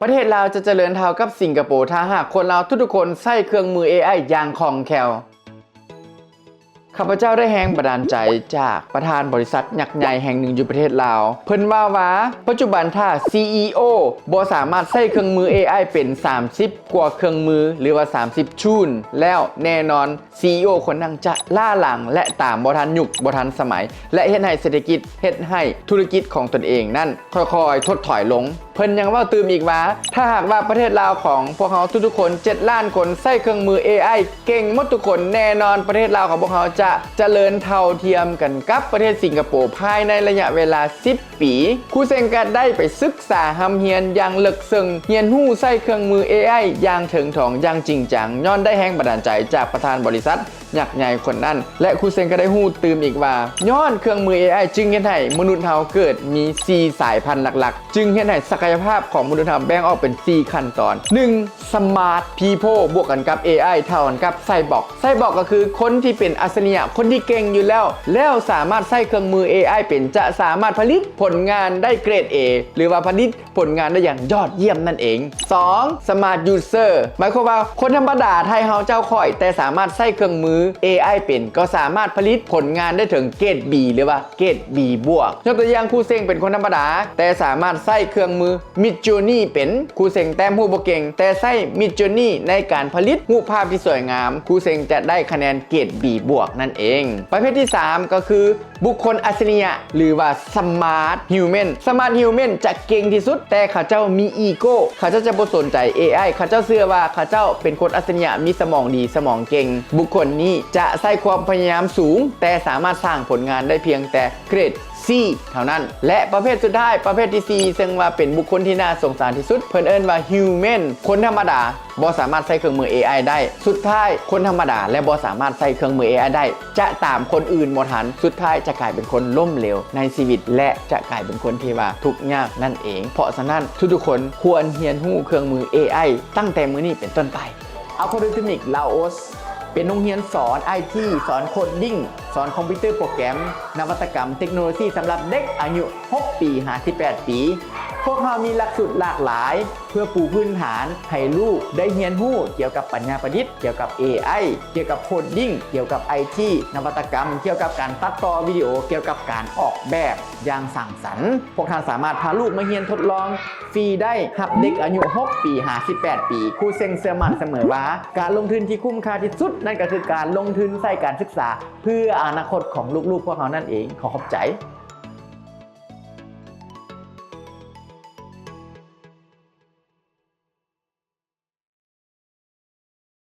ประเทศลาวจะเจริญเท่ากับสิงคโปร์ถ้าหากคนลาวทุกๆคนใช้เครื่องมือ AI อย่างคล่องแคล่วข้าพเจ้าได้แรงบันดาลใจจากประธานบริษัทยักษ์ใหญ่แห่งหนึ่งอยู่ประเทศลาวเพิ่นว่าปัจจุบันถ้า CEO บ่สามารถใช้เครื่องมือ AI เป็น30กว่าเครื่องมือหรือว่า30ชูนแล้วแน่นอน CEO คนนั้นจะล่าหลังและตามบ่ทันยุคบ่ทันสมัยและเฮ็ดให้เศรษฐกิจเฮ็ดให้ธุรกิจของตนเองนั่นค่อยๆถดถอยลงเพิ่นยังว่าตื่มอีกว่าถ้าหากว่าประเทศลาวของพวกเขาทุกๆคน7ล้านคนใช้เครื่องมือ AI เก่งหมดทุกคนแน่นอนประเทศลาวของพวกเขาจะเจริญเท่าเทียมกันกับประเทศสิงคโปร์ภายในระยะเวลา10ปีครูเซงก็ได้ไปศึกษาหำเฮียนอย่างลึกซึ้งเฮียนฮู้ใช้เครื่องมือ AI อย่างถึงถองอย่างจริงจังย้อนได้แรงบันดาลใจจากประธานบริษัทยักษ์ใหญ่คนนั้นและครูเซงก็ได้ฮู้ตื่มอีกว่าย้อนเครื่องมือ AI จึงเฮ็ดให้มนุษย์เฮาเกิดมี4สายพันธุ์หลักๆจึงเฮ็ดให้ศักยภาพของมนุษย์เฮาแบ่งออกเป็น4ขั้นตอน 1. Smart People บวกกันกับ AI เท่ากันกับไซบอร์กก็คือคนที่เป็นอัจฉริยะคนที่เก่งอยู่แล้วสามารถใช้เครื่องมือ AI เป็นจะสามารถผลิตผลงานได้เกรด A หรือว่าผลิตผลงานได้อย่างยอดเยี่ยมนั่นเอง 2. Smart User หมายความว่าคนธรรมดาไทยเฮาเจ้าข่อยแต่สามารถใช้เครื่องมือ AI เป็นก็สามารถผลิตผลงานได้ถึงเกรด B หรือว่าเกรด B บวกยกตัวอย่างครูเซงเป็นคนธรรมดาแต่สามารถใช้เครื่องมือ Midjourney เป็นครูเซงแต้มรูปบ่เก่งแต่ใช้ Midjourney ในการผลิตรูปภาพที่สวยงามครูเซงจะได้คะแนนเกรด B บวกนั่นเองประเภทที่ 3 ก็คือบุคคลอัจฉริยะหรือว่า Smart Human จะเก่งที่สุดแต่เขาเจ้ามีอีโก้เขาเจ้าจะบ่สนใจ AI เขาเจ้าเชื่อว่าเขาเจ้าเป็นคนอัจฉริยะมีสมองดีสมองเก่งบุคคลนี้จะใช้ความพยายามสูงแต่สามารถสร้างผลงานได้เพียงแต่เกรดC เท่านั้นและประเภทสุดท้ายประเภทที่ 4 ซึ่งว่าเป็นบุคคลที่น่าสงสารที่สุดเพิ่นเอิ้นว่า Human คนธรรมดาบ่สามารถใช้เครื่องมือ AI ได้สุดท้ายคนธรรมดาและบ่สามารถใช้เครื่องมือ AI ได้จะตามคนอื่นบ่ทันสุดท้ายจะกลายเป็นคนล้มเหลวในชีวิตและจะกลายเป็นคนที่ว่าทุกข์ยากนั่นเองเพราะฉะนั้นทุกๆคนควรเรียนรู้เครื่องมือ AI ตั้งแต่มื้อนี้เป็นต้นไปอัลกอริทึมิกลาโอสเป็นโรงเรียนสอน IT สอนโคดดิ้งสอนคอมพิวเตอร์โปรแกรมนวัตกรรมเทคโนโลยีสำหรับเด็กอายุ6ปี58ปีพวกเขามีหลักสูตรหลากหลายเพื่อปูพื้นฐานให้ลูกได้เรียนรู้เกี่ยวกับปัญญาประดิษฐ์เกี่ยวกับ AI เกี่ยวกับโคดดิ้งเกี่ยวกับ IT นวัตกรรมเกี่ยวกับการตัดต่อวิดีโอเกี่ยวกับการออกแบบอย่างสร้างสรรค์พวกท่านสามารถพาลูกมาเรียนทดลองฟรีได้รับเด็กอายุ6ปี58ปีครูเซ็งเชื่อมั่นเสมอว่าการลงทุนที่คุ้มค่าที่สุดนั่นก็คือการลงทุนใส่การศึกษาเพื่ออนาคตของลูกๆพวกเขานั่นเองขอขอบใจ